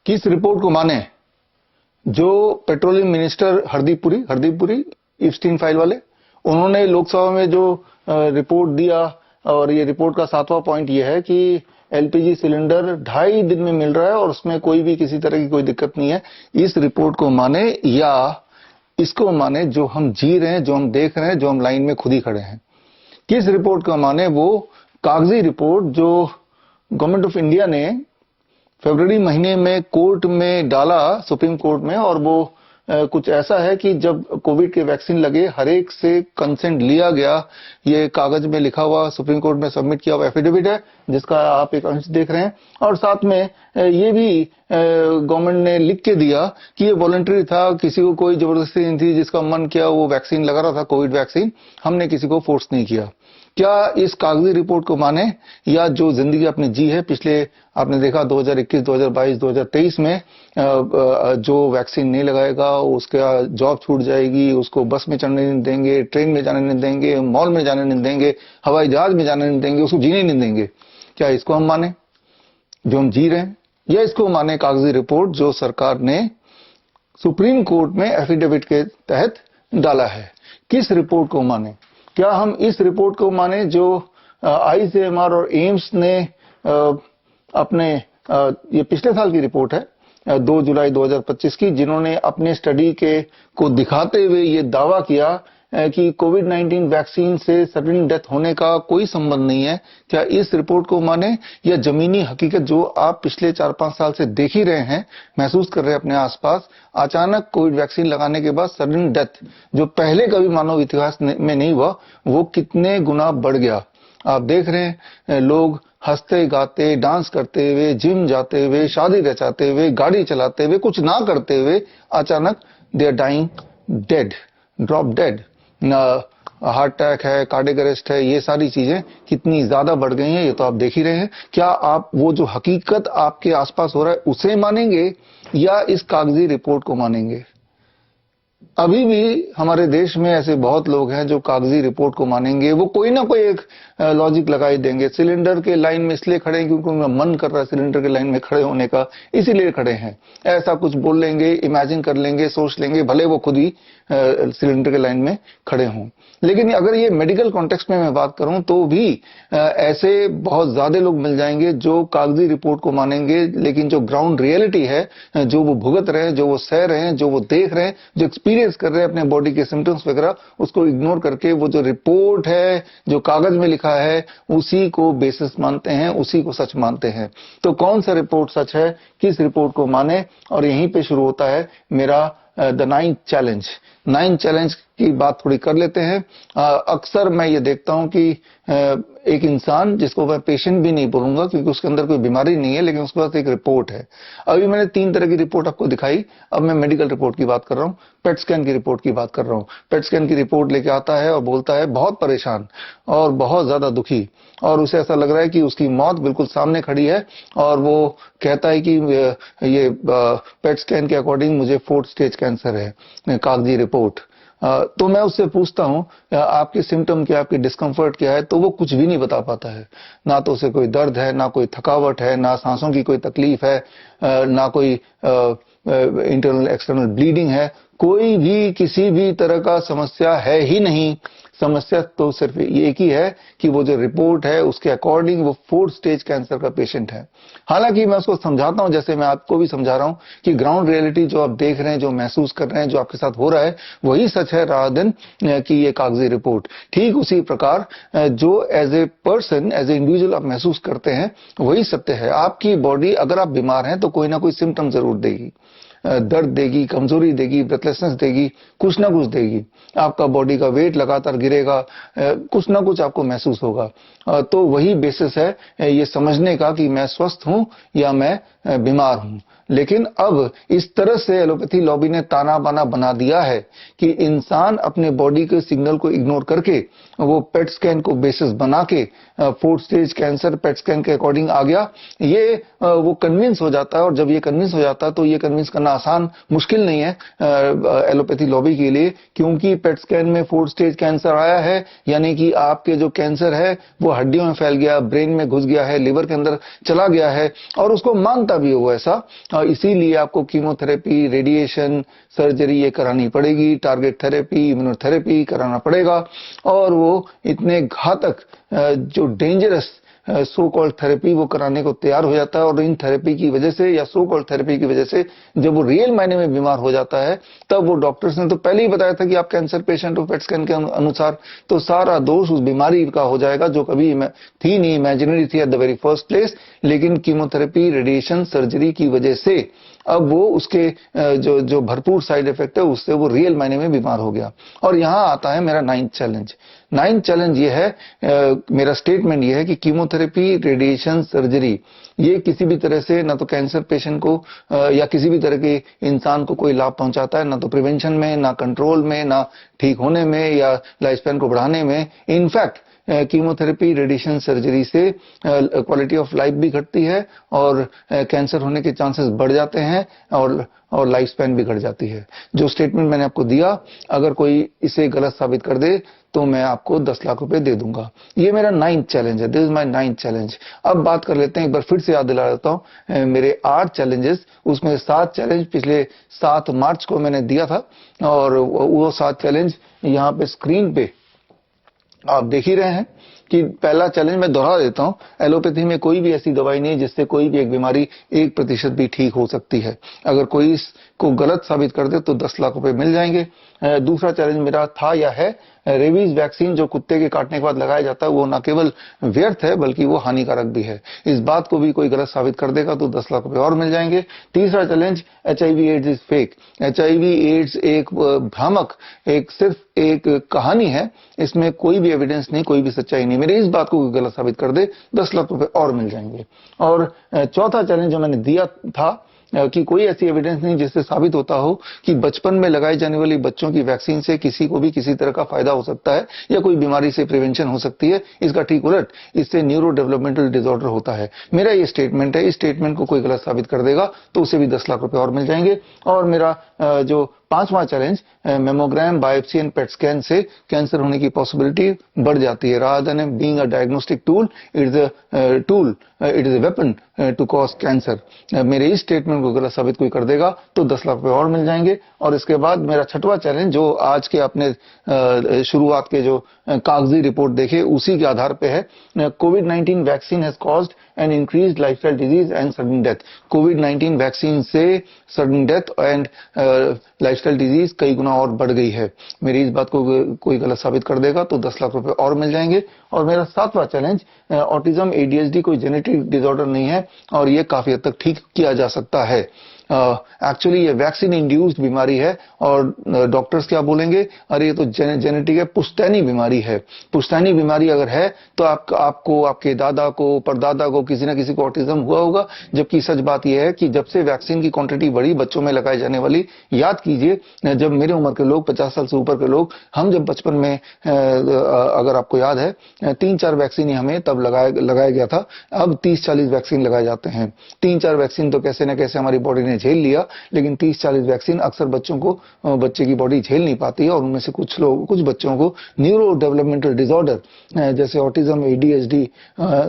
किस रिपोर्ट को माने? जो petroleum minister Hardeep Puri Epstein file वाले, उन्होंने लोकसभा में जो रिपोर्ट दिया, और ये रिपोर्ट का 7वां पॉइंट ये है कि एलपीजी सिलेंडर 2.5 दिन में मिल रहा है और उसमें कोई भी किसी तरह की कोई दिक्कत नहीं है। इस रिपोर्ट को माने या इसको माने जो हम जी रहे हैं, जो हम देख रहे हैं, जो हम लाइन में खुद ही खड़े हैं? किस रिपोर्ट को माने? वो कागजी रिपोर्ट जो गवर्नमेंट ऑफ इंडिया ने फरवरी महीने में कोर्ट में डाला, सुप्रीम कोर्ट में, और वो कुछ ऐसा है कि जब कोविड के वैक्सीन लगे हर एक से कंसेंट लिया गया। ये कागज में लिखा हुआ सुप्रीम कोर्ट में सबमिट किया हुआ एफिडेविट है, जिसका आप एक अंश देख रहे हैं। और साथ में ये भी गवर्नमेंट ने लिख के दिया कि ये वॉलंटरी था, किसी को कोई जबरदस्ती नहीं थी, जिसका मन किया वो वैक्सीन लगा रहा था, कोविड वैक्सीन। हमने किसी को फोर्स नहीं किया। क्या इस कागजी रिपोर्ट को माने या जो जिंदगी आपने जी है पिछले, आपने देखा 2021, 2022, 2023 में जो वैक्सीन नहीं लगाएगा उसका जॉब छूट जाएगी, उसको बस में चढ़ने नहीं देंगे, ट्रेन में जाने नहीं देंगे, मॉल में जाने नहीं देंगे, हवाई जहाज में जाने नहीं देंगे, उसको जीने नहीं देंगे। क्या इसको हम माने जो हम जी रहे हैं, या इसको माने कागजी रिपोर्ट जो सरकार ने सुप्रीम कोर्ट में एफिडेविट के तहत डाला है? किस रिपोर्ट को माने? क्या हम इस रिपोर्ट को माने जो आईसीएमआर और एम्स ने अपने, ये पिछले साल की रिपोर्ट है 2 जुलाई 2025 की, जिन्होंने अपने स्टडी को दिखाते हुए ये दावा किया कि कोविड-19 वैक्सीन से सडन डेथ होने का कोई संबंध नहीं है? क्या इस रिपोर्ट को माने या जमीनी हकीकत जो आप पिछले 4-5 साल से देख ही रहे हैं, महसूस कर रहे हैं अपने आसपास, अचानक कोविड वैक्सीन लगाने के बाद सडन डेथ जो पहले कभी मानव इतिहास में नहीं हुआ, वो कितने गुना बढ़ गया? आप देख रहे हैं लोग हंसते गाते डांस करते हुए, जिम जाते हुए, शादी रचाते हुए, गाड़ी चलाते हुए, कुछ ना करते हुए अचानक they are dying dead, drop dead. Heart attack है, कार्डियक अरेस्ट है, ये सारी चीजें कितनी ज्यादा बढ़ गई हैं, ये तो आप देख ही रहे हैं। क्या आप वो जो हकीकत आपके आसपास हो रहा है उसे मानेंगे या इस कागजी रिपोर्ट को मानेंगे? अभी भी हमारे देश में ऐसे बहुत लोग हैं जो कागजी रिपोर्ट को मानेंगे। वो कोई ना कोई एक लॉजिक लगा ही देंगे। सिलेंडर के लाइन में इसलिए खड़े हैं क्योंकि उनका मन कर रहा है सिलेंडर के लाइन में खड़े होने का, इसीलिए खड़े हैं। ऐसा कुछ बोल लेंगे, इमेजिन कर लेंगे, सोच लेंगे, भले वो खुद ही सिलेंडर के लाइन में खड़े हों। लेकिन अगर ये मेडिकल कॉन्टेक्स्ट में मैं बात करूं तो भी ऐसे बहुत ज्यादा लोग मिल जाएंगे जो कागजी रिपोर्ट को मानेंगे, लेकिन जो ग्राउंड रियलिटी है, जो वो भुगत रहे हैं, जो वो सह रहे हैं, जो वो देख रहे हैं, जो एक्सपीरियंस कर रहे हैं अपने बॉडी के सिम्टम्स वगैरह, उसको इग्नोर करके वो जो रिपोर्ट है, जो कागज में लिखा है, उसी को बेसिस मानते हैं, उसी को सच मानते हैं। तो कौन सा रिपोर्ट सच है, किस रिपोर्ट को माने? और यहीं पे शुरू होता है मेरा the 9th challenge. 9th challenge की बात थोड़ी कर लेते हैं। अक्सर मैं ये देखता हूं कि एक इंसान, जिसको मैं पेशेंट भी नहीं बोलूंगा क्योंकि उसके अंदर कोई बीमारी नहीं है, लेकिन उसके पास एक रिपोर्ट है। अभी मैंने 3 तरह की रिपोर्ट आपको दिखाई, अब मैं मेडिकल रिपोर्ट की बात कर रहा हूं, पेट स्कैन की रिपोर्ट की बात कर रहा हूं। पेट स्कैन की रिपोर्ट लेके आता है और बोलता है बहुत परेशान और बहुत ज्यादा दुखी, और उसे ऐसा लग रहा है कि उसकी मौत बिल्कुल सामने खड़ी है, और वो कहता है कि ये पेट स्कैन के अकॉर्डिंग मुझे 4th स्टेज कैंसर है, कागजी रिपोर्ट। तो मैं उससे पूछता हूं आपके सिम्टम क्या, आपकी डिस्कम्फर्ट क्या है, तो वो कुछ भी नहीं बता पाता है। ना तो उसे कोई दर्द है, ना कोई थकावट है, ना सांसों की कोई तकलीफ है, ना कोई इंटरनल एक्सटर्नल ब्लीडिंग है, कोई भी किसी भी तरह का समस्या है ही नहीं। समस्या तो सिर्फ ये ही है कि वो जो रिपोर्ट है उसके अकॉर्डिंग वो 4th स्टेज कैंसर का पेशेंट है। हालांकि मैं उसको समझाता हूं, जैसे मैं आपको भी समझा रहा हूं कि ग्राउंड रियलिटी जो आप देख रहे हैं, जो महसूस कर रहे हैं, जो आपके साथ हो रहा है, वही सच है रादर देन कि ये कागजी रिपोर्ट। ठीक उसी प्रकार जो as a person, as a individual आप महसूस करते हैं, वही सत्य है। आपकी बॉडी, अगर आप बीमार हैं तो कोई ना कोई सिम्टम जरूर देगी, दर्द देगी, कमजोरी देगी, ब्रेथलेसनेस देगी, कुछ ना कुछ देगी। आपका बॉडी का वेट लगातार गिरेगा, कुछ ना कुछ आपको महसूस होगा। तो वही बेसिस है ये समझने का कि मैं स्वस्थ हूं या मैं बीमार हूं। लेकिन अब इस तरह से एलोपैथी लॉबी ने ताना बाना बना दिया है कि इंसान अपने बॉडी के सिग्नल को इग्नोर करके वो पेट स्कैन को बेसिस बना के 4th stage cancer PET scan के अकॉर्डिंग आ गया, ये वो कन्विंस हो जाता है। और जब ये कन्विंस हो जाता है तो ये कन्विंस करना आसान, मुश्किल नहीं है एलोपैथी लॉबी के लिए, क्योंकि पेट स्कैन में 4th स्टेज कैंसर आया है, यानी कि आपके जो कैंसर है वो हड्डियों में फैल गया, ब्रेन में घुस गया है, लिवर के अंदर चला गया है और उसको मांगता भी हो ऐसा, इसीलिए आपको कीमोथेरेपी, रेडिएशन, सर्जरी ये करानी पड़ेगी, टारगेट थेरेपी, इम्यूनोथेरेपी कराना पड़ेगा। और वो इतने घातक जो डेंजरस सो कॉल्ड थेरेपी वो कराने को तैयार हो जाता है। और इन थेरेपी की वजह से या सो कॉल्ड थेरेपी की वजह से जब वो रियल मायने में बीमार हो जाता है, तब वो डॉक्टर्स ने तो पहले ही बताया था कि आप कैंसर पेशेंट हो पेट स्कैन के अनुसार, तो सारा दोष उस बीमारी का हो जाएगा जो कभी थी नहीं, इमेजिनरी थी at the very first place. लेकिन कीमोथेरेपी, रेडिएशन, सर्जरी की वजह से अब वो उसके जो भरपूर साइड इफेक्ट है उससे वो रियल मायने में बीमार हो गया। और यहां आता है मेरा 9th चैलेंज। 9th चैलेंज ये है, मेरा स्टेटमेंट ये है कि कीमोथेरेपी, रेडिएशन, सर्जरी ये किसी भी तरह से ना तो कैंसर पेशेंट को या किसी भी तरह के इंसान को कोई लाभ पहुंचाता है, ना तो प्रिवेंशन में, ना कंट्रोल में, ना ठीक होने में या लाइफ स्पैन को बढ़ाने में। इनफैक्ट कीमोथेरेपी, रेडिएशन, सर्जरी से क्वालिटी ऑफ लाइफ भी घटती है और कैंसर होने के चांसेस बढ़ जाते हैं और लाइफ स्पैन भी घट जाती है। जो स्टेटमेंट मैंने आपको दिया, अगर कोई इसे गलत साबित कर दे तो मैं आपको 10 लाख रुपए दे दूंगा। ये मेरा 9th चैलेंज है। This is my 9th challenge. अब बात कर लेते हैं, एक बार फिर से याद दिला देता हूं मेरे 8 चैलेंजेस, उसमें 7 चैलेंज पिछले 7 मार्च को मैंने दिया था और वो 7 चैलेंज यहां पे स्क्रीन पे आप देख ही रहे हैं। कि पहला चैलेंज मैं दोहरा देता हूं, एलोपैथी में कोई भी ऐसी दवाई नहीं है जिससे कोई भी एक बीमारी 1% भी ठीक हो सकती है। अगर कोई इसको गलत साबित कर दे तो 10 लाख रुपए मिल जाएंगे। दूसरा चैलेंज मेरा था या है, रेबीज वैक्सीन जो कुत्ते के काटने के बाद लगाया जाता है वो न केवल व्यर्थ है बल्कि वो हानिकारक भी है। इस बात को भी कोई गलत साबित कर देगा तो 10 लाख रुपए और मिल जाएंगे। तीसरा challenge, HIV AIDS is fake. HIV AIDS एक भ्रामक, एक सिर्फ एक कहानी है, इसमें कोई भी एविडेंस नहीं, कोई भी सच्चाई नहीं। मेरे इस बात को गलत साबित कर दे 10 लाख रुपए और मिल जाएंगे। और चौथा चैलेंज जो मैंने दिया था कि कोई ऐसी एविडेंस नहीं जिससे साबित होता हो कि बचपन में लगाई जाने वाली बच्चों की वैक्सीन से किसी को भी किसी तरह का फायदा हो सकता है या कोई बीमारी से प्रिवेंशन हो सकती है। इसका ठीक उलट, इससे न्यूरो डेवलपमेंटल डिसऑर्डर होता है। मेरा ये स्टेटमेंट है, इस स्टेटमेंट को कोई गलत साबित कर देगा तो उसे भी 10 लाख रुपए और मिल जाएंगे। और मेरा जो 5वां challenge, mammogram, biopsy and PET scan से कैंसर होने की पॉसिबिलिटी बढ़ जाती है। Rather than being a diagnostic tool, it is a tool, it is a weapon to cause cancer. मेरे इस स्टेटमेंट को गलत साबित कोई कर देगा तो 10 लाख रुपए और मिल जाएंगे। और इसके बाद मेरा 6वां चैलेंज, जो आज के अपने शुरुआत के जो कागजी रिपोर्ट देखे उसी के आधार पे है, कोविड-19 vaccine has caused an increased lifestyle disease and sudden death. कोविड-19 वैक्सीन से sudden death and lifestyle disease कई गुना और बढ़ गई है। मेरी इस बात को कोई गलत साबित कर देगा तो 10 लाख रुपए और मिल जाएंगे। और मेरा 7वां चैलेंज, ऑटिज्म, ADHD कोई जेनेटिक डिसऑर्डर नहीं है और ये काफी हद तक ठीक किया जा सकता है। एक्चुअली ये वैक्सीन इंड्यूस्ड बीमारी है और डॉक्टर्स क्या बोलेंगे, अरे ये तो जेनेटिक है, पुश्तैनी बीमारी है। पुश्तैनी बीमारी अगर है तो आपको, आपके दादा को, परदादा को, किसी ना किसी को ऑटिज्म हुआ होगा। जबकि सच बात यह है कि जब से वैक्सीन की क्वांटिटी बढ़ी बच्चों में लगाए जाने वाली, याद कीजिए जब मेरे उम्र के लोग, 50 साल से ऊपर के लोग, हम जब बचपन में, अगर आपको याद है, 3-4 वैक्सीन हमें तब लगाया गया था। अब 30-40 वैक्सीन लगाए जाते हैं। 3-4 वैक्सीन तो कैसे न कैसे हमारी बॉडी ने झेल लिया, लेकिन 30-40 वैक्सीन अक्सर बच्चे की बॉडी झेल नहीं पाती है और उनमें से कुछ बच्चों को न्यूरो डेवलपमेंटल डिसऑर्डर जैसे ऑटिज्म, ADHD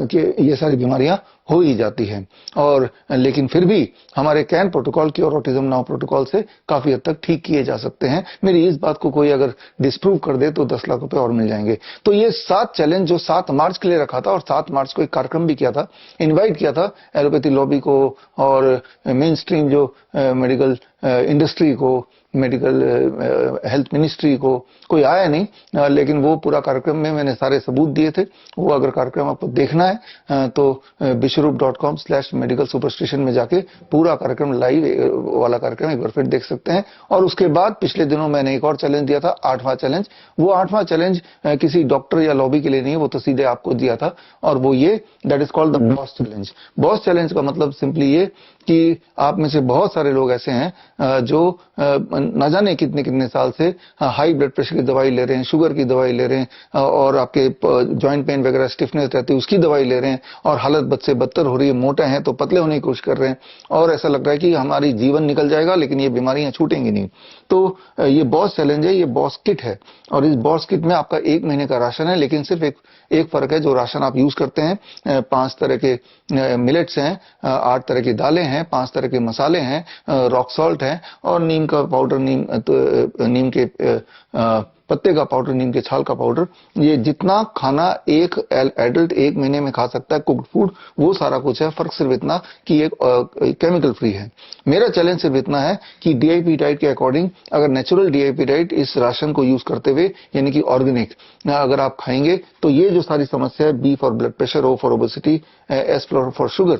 के ये सारी बीमारियां हो ही जाती है। और लेकिन फिर भी हमारे कैन प्रोटोकॉल की और ऑटिज्म नाउ प्रोटोकॉल से काफी हद तक ठीक किए जा सकते हैं। मेरी इस बात को कोई अगर डिस्प्रूव कर दे तो 10 लाख रुपए और मिल जाएंगे। तो ये 7 चैलेंज जो 7 मार्च के लिए रखा था और 7 मार्च को एक कार्यक्रम भी किया था, इनवाइट किया था एलोपैथी लॉबी को और मेन स्ट्रीम जो मेडिकल इंडस्ट्री को, मेडिकल हेल्थ मिनिस्ट्री को, कोई आया नहीं। लेकिन वो पूरा कार्यक्रम में मैंने सारे सबूत दिए थे। वो अगर कार्यक्रम आपको देखना है तो bishrup.com/medicalsuperstation में जाके पूरा कार्यक्रम, लाइव वाला कार्यक्रम एक बार फिर देख सकते हैं। और उसके बाद पिछले दिनों मैंने एक और चैलेंज दिया था, 8वां चैलेंज। वो 8वां चैलेंज किसी डॉक्टर या लॉबी के लिए नहीं है, वो तो सीधे आपको दिया था। और वो ये, that is called the boss challenge. Boss challenge का मतलब सिंपली ये कि आप में से बहुत सारे लोग ऐसे हैं जो न जाने कितने कितने साल से हाई ब्लड प्रेशर की दवाई ले रहे हैं, शुगर की दवाई ले रहे हैं और आपके जॉइंट पेन वगैरह स्टिफनेस रहती है उसकी दवाई ले रहे हैं और हालत बद से बदतर हो रही है, मोटे हैं तो पतले होने की कोशिश कर रहे हैं और ऐसा लग रहा है कि हमारी जीवन निकल जाएगा लेकिन ये बीमारियां छूटेंगी नहीं। तो ये बॉस चैलेंज है, ये बॉस किट है और इस बॉस किट में आपका 1 महीने का राशन है, लेकिन सिर्फ एक फर्क है, जो राशन आप यूज करते हैं 5 तरह के मिलेट्स हैं, 8 तरह की दालें हैं, 5 तरह के मसाले हैं, रॉक सॉल्ट है और नीम का पाउडर, नीम के पत्ते का पाउडर, नीम के छाल का पाउडर। ये जितना खाना एक एडल्ट 1 महीने में खा सकता है कुक्ड फूड, वो सारा कुछ है। फर्क सिर्फ इतना कि एक केमिकल फ्री है। मेरा चैलेंज सिर्फ इतना है कि डीआईपी डाइट के अकॉर्डिंग अगर नेचुरल डीआईपी डाइट इस राशन को यूज करते हुए यानी कि ऑर्गेनिक अगर आप खाएंगे तो ये जो सारी समस्या है, B for blood pressure, O for obesity, S for sugar,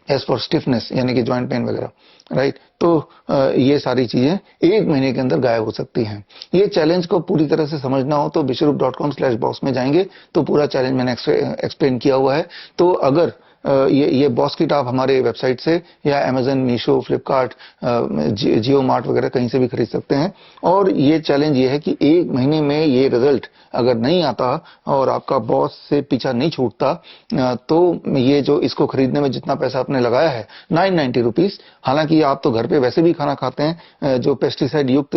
S for stiffness यानी कि जॉइंट पेन वगैरह, राइट, तो ये सारी चीजें 1 महीने के अंदर गायब हो सकती हैं। ये चैलेंज को पूरी तरह से समझना हो तो bishrup.com/box में जाएंगे तो पूरा चैलेंज मैंने एक्सप्लेन किया हुआ है। तो अगर ये बॉस किट आप हमारे वेबसाइट से या अमेजन, मीशो, फ्लिपकार्ट, जियो मार्ट वगैरह कहीं से भी खरीद सकते हैं। और ये चैलेंज ये है कि 1 महीने में ये रिजल्ट अगर नहीं आता और आपका बॉस से पीछा नहीं छूटता तो ये जो इसको खरीदने में जितना पैसा आपने लगाया है 990 रुपीज, हालांकि आप तो घर पे वैसे भी खाना खाते हैं, जो पेस्टिसाइड युक्त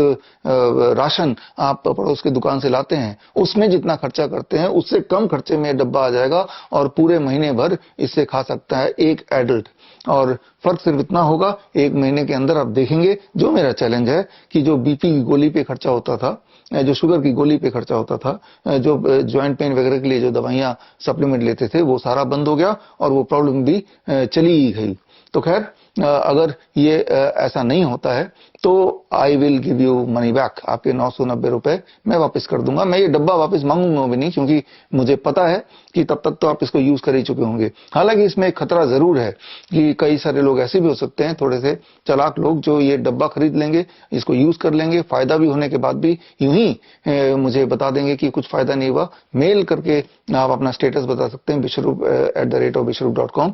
राशन आप पड़ोस की दुकान से लाते हैं उसमें जितना खर्चा करते हैं उससे कम खर्चे में डब्बा आ जाएगा और पूरे महीने भर इससे खा सकता है एक एडल्ट। और फर्क सिर्फ इतना होगा, 1 महीने के अंदर आप देखेंगे, जो मेरा चैलेंज है कि जो बीपी की गोली पे खर्चा होता था, जो शुगर की गोली पे खर्चा होता था, जो ज्वाइंट पेन वगैरह के लिए जो दवाइयां सप्लीमेंट लेते थे, वो सारा बंद हो गया और वो प्रॉब्लम भी चली ही गई। तो खैर अगर ये ऐसा नहीं होता है तो I will give you money back, आपके 990 रुपए मैं वापस कर दूंगा। मैं ये डब्बा वापस मांगूंगा भी नहीं, क्योंकि मुझे पता है कि तब तक तो आप इसको यूज कर ही चुके होंगे। हालांकि इसमें एक खतरा जरूर है कि कई सारे लोग ऐसे भी हो सकते हैं, थोड़े से चालाक लोग, जो ये डब्बा खरीद लेंगे, इसको यूज कर लेंगे, फायदा भी होने के बाद भी यूं ही मुझे बता देंगे कि कुछ फायदा नहीं हुआ। मेल करके आप अपना स्टेटस बता सकते हैं bishrup@bishrup.com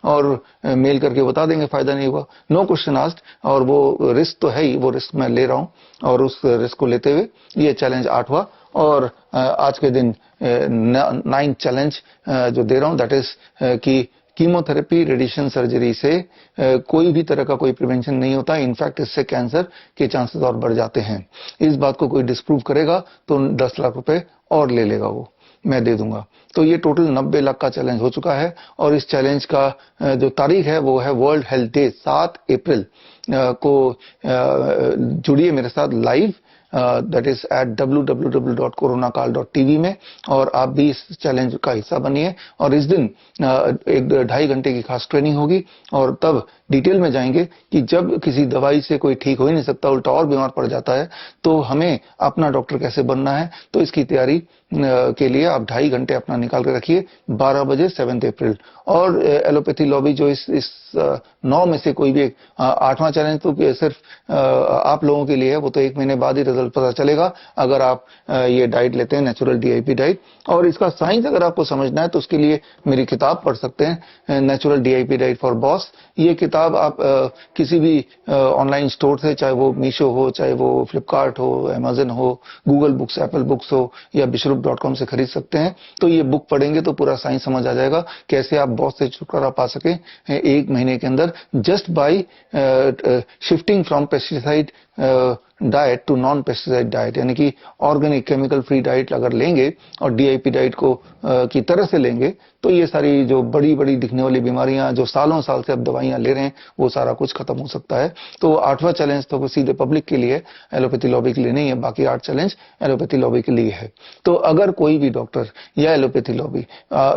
और मेल करके बता देंगे फायदा नहीं हुआ, नो क्वेश्चन आस्क्ड। और वो रिस्क तो है ही, वो रिस्क मैं ले रहा हूं और उस रिस्क को लेते हुए ये चैलेंज 8वां और आज के दिन 9th चैलेंज जो दे रहा हूं, दैट इज कि कीमोथेरेपी, रेडिएशन सर्जरी से कोई भी तरह का कोई प्रिवेंशन नहीं होता। इनफैक्ट इससे कैंसर के चांसेस और बढ़ जाते हैं। इस बात को कोई डिस्प्रूव करेगा तो 10 लाख रुपए और ले लेगा, वो मैं दे दूंगा। तो ये टोटल 90 लाख का चैलेंज हो चुका है और इस चैलेंज का जो तारीख है वो है वर्ल्ड हेल्थ डे 7 अप्रैल को। जुड़िए मेरे साथ live, that is eight www.coronakal.tv में, और आप भी इस चैलेंज का हिस्सा बनिए। और इस दिन 1-2.5 घंटे की खास ट्रेनिंग होगी और तब डिटेल में जाएंगे कि जब किसी दवाई से कोई ठीक हो ही नहीं सकता, उल्टा और बीमार पड़ जाता है, तो हमें अपना डॉक्टर कैसे बनना है। तो इसकी तैयारी के लिए आप 2.5 घंटे अपना निकाल कर रखिए, 12 बजे 7 अप्रैल। और एलोपैथी लॉबी जो इस 9 में से कोई भी 8वां चैलेंज तो सिर्फ आप लोगों के लिए है, वो तो 1 महीने बाद ही रिजल्ट पता चलेगा अगर आप ये डाइट लेते हैं, नेचुरल डीआईपी डाइट। और इसका साइंस अगर आपको समझना है तो उसके लिए मेरी किताब पढ़ सकते हैं, natural DIP diet for boss. ये किताब आप किसी भी ऑनलाइन स्टोर से, चाहे वो मीशो हो, चाहे वो फ्लिपकार्ट हो, अमेजन हो, गूगल बुक्स, एप्पल बुक्स हो या bishrup.com से खरीद सकते हैं। तो ये बुक पढ़ेंगे तो पूरा साइंस समझ आ जाएगा, कैसे आप बॉस से छुटकारा पा सके 1 महीने के अंदर, just by shifting from pesticide diet to non pesticide diet, यानी कि ऑर्गेनिक केमिकल फ्री डाइट अगर लेंगे और डीआईपी डाइट को की तरह से लेंगे तो ये सारी जो बड़ी बड़ी दिखने वाली बीमारियां जो सालों साल से अब दवाइयां ले रहे हैं वो सारा कुछ खत्म हो सकता है। तो 8वां चैलेंज तो सीधे पब्लिक के लिए, एलोपैथी लॉबी के लिए नहीं है, बाकी 8 चैलेंज एलोपैथी लॉबी के लिए है। तो अगर कोई भी डॉक्टर या एलोपैथी लॉबी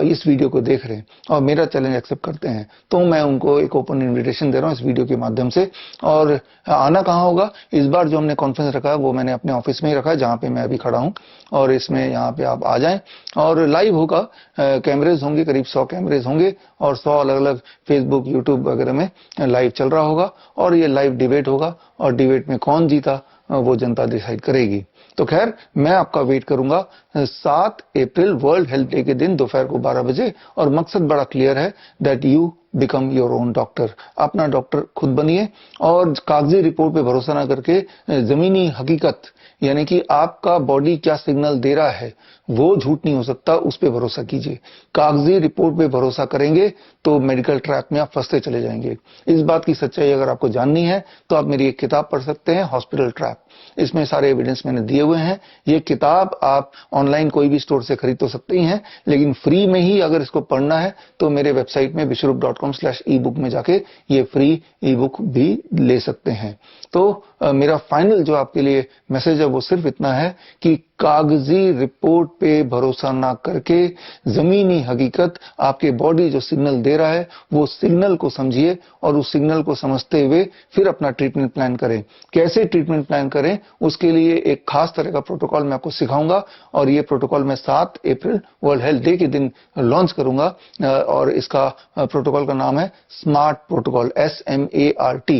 इस वीडियो को देख रहे हैं और मेरा चैलेंज एक्सेप्ट करते हैं तो मैं उनको एक ओपन इन्विटेशन दे रहा हूं इस वीडियो के माध्यम से। और आना कहां होगा, इस बार जो हमने कॉन्फ्रेंस रखा है वो मैंने अपने ऑफिस में ही रखा है, जहां पे मैं अभी खड़ा हूं, और इसमें यहाँ पे आप आ जाएं और लाइव होगा। कैमरेज होंगे, करीब 100 कैमरेज होंगे और 100 अलग अलग फेसबुक, यूट्यूब वगैरह में लाइव चल रहा होगा और ये लाइव डिबेट होगा और डिबेट में कौन जीता वो जनता डिसाइड करेगी। तो खैर मैं आपका वेट करूंगा 7 अप्रैल वर्ल्ड हेल्थ डे के दिन दोपहर को 12 बजे, और मकसद बड़ा क्लियर है, that you become your own doctor. अपना डॉक्टर खुद बनिए और कागजी रिपोर्ट पे भरोसा ना करके जमीनी हकीकत, यानी कि आपका बॉडी क्या सिग्नल दे रहा है वो झूठ नहीं हो सकता, उस पे भरोसा कीजिए। कागजी रिपोर्ट पे भरोसा करेंगे तो मेडिकल ट्रैप में आप फंसते चले जाएंगे। इस बात की सच्चाई अगर आपको जाननी है तो आप मेरी एक किताब पढ़ सकते हैं, हॉस्पिटल ट्रैप। इसमें सारे एविडेंस मैंने दिए हुए हैं। ये किताब आप ऑनलाइन कोई भी स्टोर से खरीद तो सकते ही हैं, लेकिन फ्री में ही अगर इसको पढ़ना है तो मेरे वेबसाइट में vishwarup.com/ebook में जाके ये फ्री ई बुक भी ले सकते हैं। तो मेरा फाइनल जो आपके लिए मैसेज है वो सिर्फ इतना है कि कागजी रिपोर्ट पे भरोसा ना करके जमीनी हकीकत, आपके बॉडी जो सिग्नल दे रहा है वो सिग्नल को समझिए और उस सिग्नल को समझते हुए फिर अपना ट्रीटमेंट प्लान करें। कैसे ट्रीटमेंट प्लान करें उसके लिए एक खास तरह का प्रोटोकॉल मैं आपको सिखाऊंगा, और ये प्रोटोकॉल मैं 7 अप्रैल वर्ल्ड हेल्थ डे के दिन लॉन्च करूंगा, और इसका प्रोटोकॉल का नाम है स्मार्ट प्रोटोकॉल, SMART।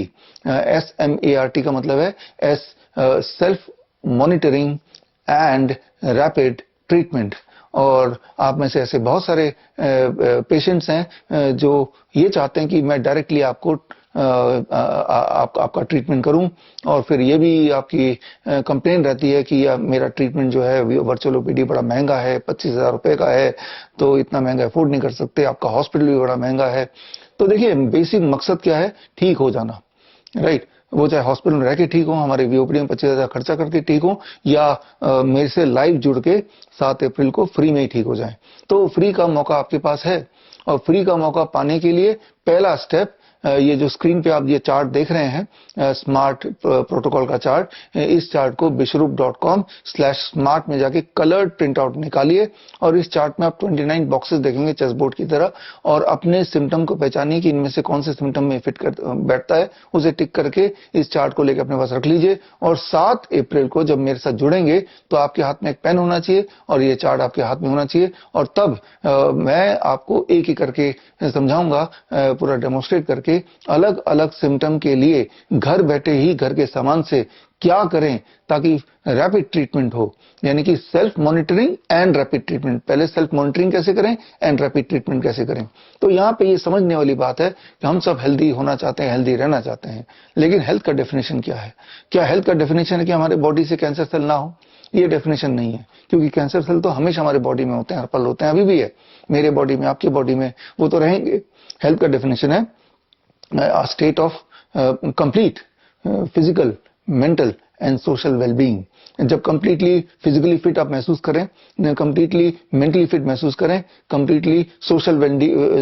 SMART का मतलब है self monitoring and rapid treatment. और आप में से ऐसे बहुत सारे पेशेंट्स हैं जो ये चाहते हैं कि मैं डायरेक्टली आपको आपका ट्रीटमेंट करूं, और फिर ये भी आपकी कंप्लेन रहती है कि मेरा ट्रीटमेंट जो है वर्चुअल ओपीडी बड़ा महंगा है, 25,000 रुपए का है, तो इतना महंगा अफोर्ड नहीं कर सकते, आपका हॉस्पिटल भी बड़ा महंगा है। तो देखिए बेसिक मकसद क्या है, ठीक हो जाना, राइट। वो चाहे हॉस्पिटल में रह के ठीक हो, हमारे वीओपीडी में 25,000 खर्चा करके ठीक हो, या मेरे से लाइव जुड़ के 7 अप्रैल को फ्री में ही ठीक हो जाए। तो फ्री का मौका आपके पास है, और फ्री का मौका पाने के लिए पहला स्टेप, ये जो स्क्रीन पे आप ये चार्ट देख रहे हैं, स्मार्ट प्रोटोकॉल का चार्ट, इस चार्ट को vishwarup.com/smart में जाके कलर्ड प्रिंट आउट निकालिए, और इस चार्ट में आप 29 बॉक्सेस देखेंगे चेस बोर्ड की तरह, और अपने सिम्टम को पहचानिए कि इनमें से कौन से सिम्टम में फिट कर बैठता है, उसे टिक करके इस चार्ट को लेकर अपने पास रख लीजिए। और 7 अप्रैल को जब मेरे साथ जुड़ेंगे तो आपके हाथ में एक पेन होना चाहिए और ये चार्ट आपके हाथ में होना चाहिए, और तब मैं आपको एक एक करके समझाऊंगा, पूरा डेमोन्स्ट्रेट करके अलग अलग सिम्टम के लिए घर बैठे ही घर के सामान से क्या करें ताकि रैपिड ट्रीटमेंट हो, यानी कि self monitoring and rapid treatment. पहले सेल्फ मॉनिटरिंग कैसे करें एंड रैपिड ट्रीटमेंट कैसे करें। तो यहां पे ये समझने वाली बात है कि हम सब हेल्दी होना चाहते हैं, हेल्दी रहना चाहते हैं, लेकिन हेल्थ का डेफिनेशन क्या है? क्या हेल्थ का डेफिनेशन है कि हमारे बॉडी से कैंसर सेल ना हो? ये डेफिनेशन नहीं है, क्योंकि कैंसर सेल तो हमेशा हमारे बॉडी में होते हैं, हर पल होते हैं, अभी भी है मेरे बॉडी में, आपकी बॉडी में, वो तो रहेंगे। हेल्थ का डेफिनेशन है a state of complete physical, mental and social well-being। जब कंप्लीटली फिजिकली फिट आप महसूस करें, कंप्लीटली मेंटली फिट महसूस करें, कंप्लीटली सोशल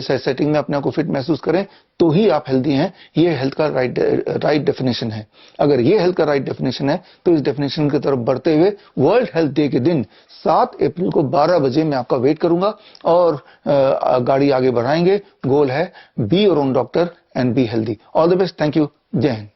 सेटिंग में अपने आप को फिट महसूस करें, तो ही आप हेल्दी हैं। ये हेल्थ का राइट डेफिनेशन है। अगर ये हेल्थ का राइट डेफिनेशन है तो इस डेफिनेशन की तरफ बढ़ते हुए वर्ल्ड हेल्थ डे के दिन 7 अप्रैल को 12 बजे मैं आपका वेट करूंगा, और गाड़ी आगे बढ़ाएंगे। गोल है be your own doctor and be healthy. All the best, thank you, जय हिंद।